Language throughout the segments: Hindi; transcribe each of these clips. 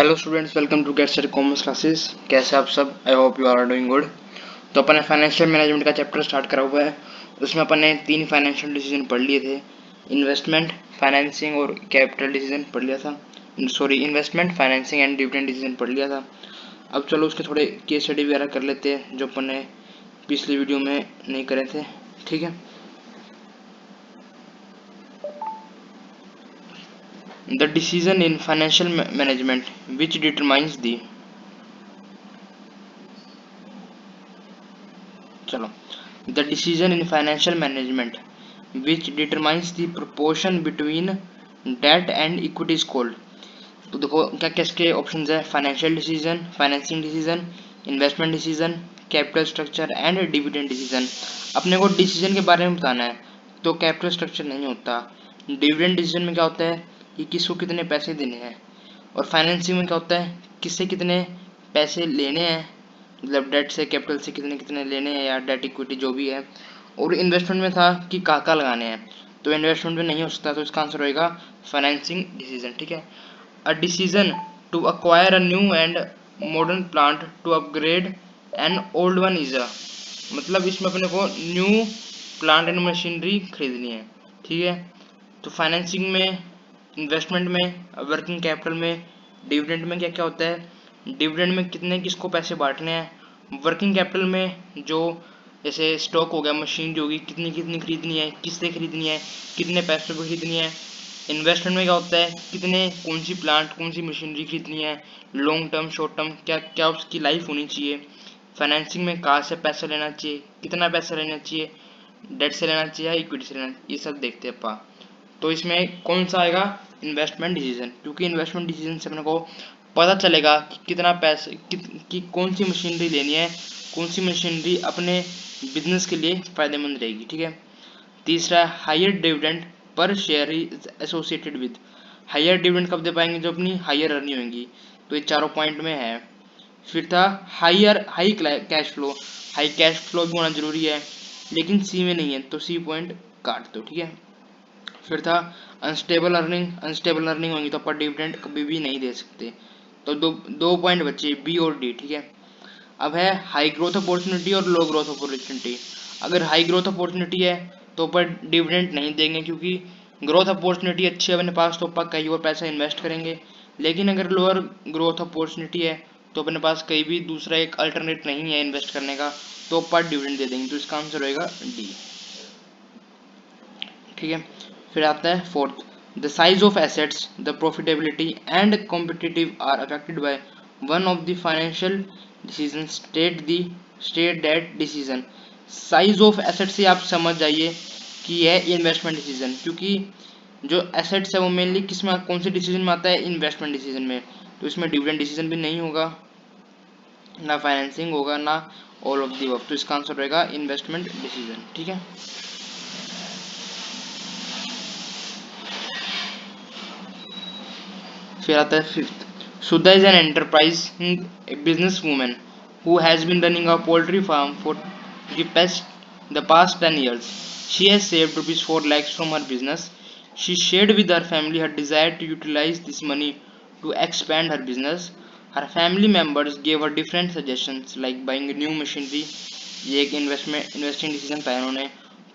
Hello students, welcome to get set commerce classes. कैसे आप सब? I hope you are doing good. तो अपन ने फाइनेंशियल मैनेजमेंट का चैप्टर स्टार्ट करा हुआ है। उसमें अपन ने 3 फाइनेंशियल डिसीजन पढ़ लिए थे। इन्वेस्टमेंट, फाइनेंसिंग और कैपिटल डिसीजन पढ़ लिया था। Sorry, investment, financing and dividend decision पढ़ लिया था। अब चलो उसके थोड़े केस स्टडी वगैरह कर लेते हैं जो अपन ने पिछली वीडियो में नहीं करे थे। ठीक है। The decision in financial management which determines दी, चलो, the decision in financial management which determines the proportion between debt and equity is called। तो देखो क्या क्या इसके ऑप्शन है। Financial decision, financing decision, investment decision, capital structure and dividend decision. अपने को डिसीजन के बारे में बताना है तो कैपिटल स्ट्रक्चर नहीं होता। डिविडेंड डिसीजन में क्या होता है कि किसको कितने पैसे देने हैं, और फाइनेंसिंग में क्या होता है किससे कितने पैसे लेने हैं, मतलब डेट से कैपिटल से कितने कितने लेने हैं या डेट इक्विटी जो भी है। और इन्वेस्टमेंट में था कि कहाँ लगाने हैं, तो इन्वेस्टमेंट में नहीं हो सकता, तो इसका आंसर होएगा फाइनेंसिंग डिसीजन। ठीक है। A decision to acquire a new and modern plant to upgrade an old one is a, मतलब इसमें अपने को न्यू प्लांट एंड मशीनरी खरीदनी है। ठीक है। तो फाइनेंसिंग में, इन्वेस्टमेंट में, वर्किंग कैपिटल में, डिविडेंड में क्या क्या होता है। डिविडेंड में कितने किसको पैसे बांटने हैं। वर्किंग कैपिटल में जो जैसे स्टॉक हो गया, मशीन जो होगी कितनी कितनी खरीदनी है, किससे खरीदनी है, कितने पैसों पर खरीदनी है। इन्वेस्टमेंट में क्या होता है कितने, कौन सी प्लांट, कौन सी मशीनरी खरीदनी है, लॉन्ग टर्म, शॉर्ट टर्म, क्या क्या उसकी लाइफ होनी चाहिए। फाइनेंसिंग में कहाँ से पैसा लेना चाहिए, कितना पैसा लेना चाहिए, डेट से लेना चाहिए या इक्विटी से लेना चाहिए, ये सब देखते हैं अपा। तो इसमें कौन सा आएगा, इन्वेस्टमेंट डिसीजन, क्योंकि इन्वेस्टमेंट डिसीजन से अपने को पता चलेगा कि कितना पैसे कि कौन सी मशीनरी लेनी है, कौन सी मशीनरी अपने बिजनेस के लिए फायदेमंद रहेगी। ठीक है। तीसरा, हायर डिविडेंड पर share is associated with. Higher dividend कब दे पाएंगे, जो अपनी हायर अर्निंग होंगी। तो ये चारों पॉइंट में है। फिर था high cash flow. High cash flow भी होना जरूरी है, लेकिन सी में नहीं है, तो सी पॉइंट काट दो। ठीक है। फिर था अनस्टेबल अर्निंग। अनस्टेबल अर्निंग होंगी तो अपन डिविडेंड कभी भी नहीं दे सकते। तो दो दो पॉइंट बचे, बी और डी। ठीक है। अब है हाई ग्रोथ अपॉर्चुनिटी और लो ग्रोथ अपॉर्चुनिटी। अगर हाई ग्रोथ अपॉर्चुनिटी है तो अपन डिविडेंड नहीं देंगे, क्योंकि ग्रोथ अपॉर्चुनिटी अच्छी है अपने पास तो अपन कहीं और पैसा इन्वेस्ट करेंगे। लेकिन अगर लोअर ग्रोथ अपॉर्चुनिटी है तो अपने पास कहीं भी दूसरा एक अल्टरनेट नहीं है इन्वेस्ट करने का, तो अपन डिविडेंड दे देंगे। तो इसका आंसर होएगा डी। ठीक है। फिर आता है fourth, the size of assets, the profitability and competitive are affected by one of the financial decision. State that decision. Size of asset से आप समझ जाइए कि यह इन्वेस्टमेंट डिसीजन, क्योंकि जो एसेट्स है वो मेनली किस में, कौन से डिसीजन में आता है, इन्वेस्टमेंट डिसीजन में। तो इसमें डिविडेंड डिसीजन भी नहीं होगा, ना फाइनेंसिंग होगा, ना ऑल ऑफ दी अबव। तो इसका आंसर रहेगा इन्वेस्टमेंट डिसीजन। ठीक है। फिर आता है fifth, Sudha is an enterprising businesswoman who has been running a poultry farm for the past 10 years. She has saved rupees 4 lakhs from her business. She shared with her family her desire to utilize this money to expand her business. Her family members gave her different suggestions like buying a new machinery, ये एक इन्वेस्टिंग डिसीजन था इन्होंने,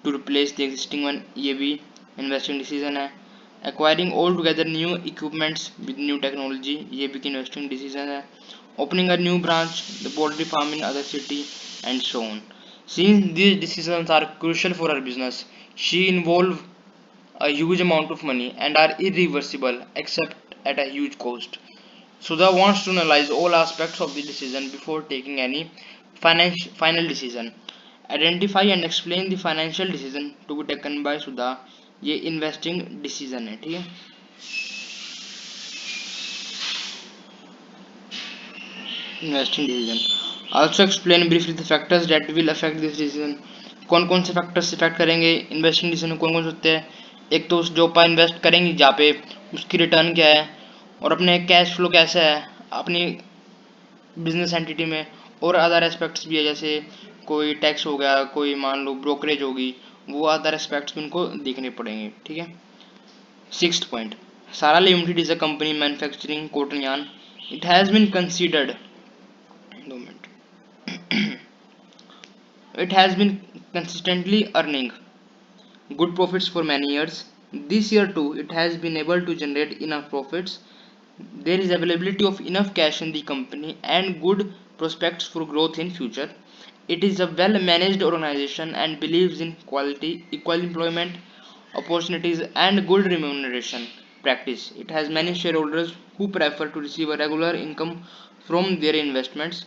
to replace the existing one, ये भी इन्वेस्टिंग डिसीजन है। Acquiring all together new equipments with new technology, ये भी इन्वेस्टिंग डिसीजन है। Opening a new branch the poultry farm in other city and so on. Since these decisions are crucial for her business, she involve a huge amount of money and are irreversible except at a huge cost. Sudha wants to analyze all aspects of the decision before taking any final decision. Identify and explain the financial decision to be taken by Sudha, ये इन्वेस्टिंग डिसीजन है। ठीक है। Investing decision also explain briefly the factors that will affect this decision. कौन कौन से फैक्टर्स इफेक्ट करेंगे इन्वेस्टिंग डिसीजन में, कौन कौन से होते हैं। एक तो जो आप इन्वेस्ट करेंगे जहाँ पे, उसकी रिटर्न क्या है, और अपने कैश फ्लो कैसा है अपनी बिजनेस एंटिटी में। और अदर एस्पेक्ट्स भी है, जैसे कोई टैक्स हो गया, कोई मान लो ब्रोकरेज होगी, वो अदर एस्पेक्ट्स भी उनको देखने पड़ेंगे। ठीक है। सिक्स्थ पॉइंट, सारा limited is a company manufacturing cotton yarn It has been considered, 2 minute, it has been consistently earning good profits for many years. This year too, it has been able to generate enough profits. There is availability of enough cash in the company and good prospects for growth in future. It is a well managed organization and believes in quality, equal employment opportunities and good remuneration practice. It has many shareholders who prefer to receive a regular income from their investments.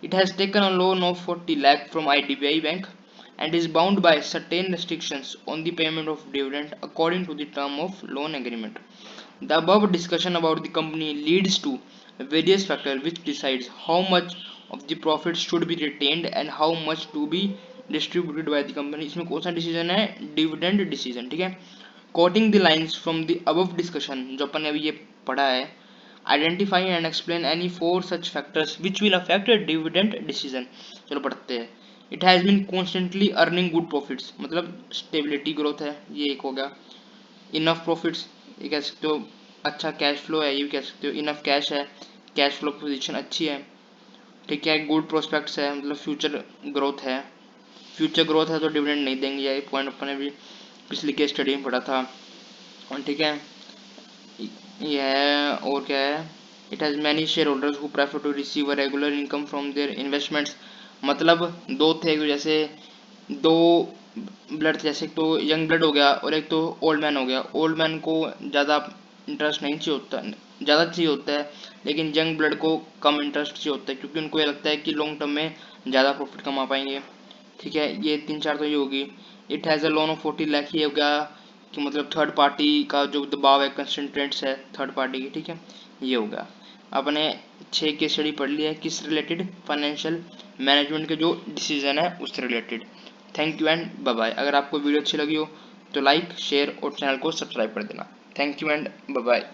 It has taken a loan of 40 lakh from IDBI Bank and is bound by certain restrictions on the payment of dividend according to the term of loan agreement. The above discussion about the company leads to various factors which decides how much of the profit should be retained and how much to be distributed by the company. इसमें कौन सा डिसीजन है? डिविडेंड डिसीजन, ठीक है. Quoting the lines from the above discussion, जो अपन ने अभी ये पढ़ा है, identify and explain any four such factors which will affect dividend decision. चलो पढ़ते हैं. It has been constantly earning good profits, मतलब स्टेबिलिटी ग्रोथ है, ये एक हो गया. इनफ प्रॉफिट्स, ये कह सकते हो अच्छा कैश फ्लो है, ये भी कह सकते हो. इनफ कैश है, कैश फ्लो पोजीशन अच्छी है, ठीक है. गुड प्रोस्पेक्ट्स है, मतलब फ्यूचर ग्रोथ है. फ्यूचर ग्रोथ है तो डिविडेंड नहीं देंगे, ये पॉइंट अपन ने भी पिछली केस स्टडी में पढ़ा था, ठीक है. ये है, और क्या है? It has many share holders who prefer to receive a regular income from their investments. मतलब दो थे, जैसे दो ब्लड, जैसे तो यंग ब्लड हो गया और एक तो ओल्ड मैन हो गया. ओल्ड मैन को ज़्यादा इंटरेस्ट नहीं चाहिए होता, ज़्यादा चाहिए होता है, लेकिन यंग ब्लड को कम इंटरेस्ट चाहिए होता है, क्योंकि उनको ये लगता है कि लॉन्ग टर्म में ज़्यादा प्रॉफिट कमा पाएंगे, ठीक है. ये 3-4 तो ये होगी. It has a loan of 40 lakh, ये हो गया कि मतलब थर्ड पार्टी का जो दबाव है, कंसंट्रेंट्स है थर्ड पार्टी की, ठीक है. ये होगा. आपने 6 केस स्टडी पढ़ लिया है, किस रिलेटेड? फाइनेंशियल मैनेजमेंट के जो डिसीजन है उससे related. Thank you and bye bye. अगर आपको वीडियो अच्छी लगी हो तो लाइक, शेयर और चैनल को सब्सक्राइब कर देना. Thank you and bye bye.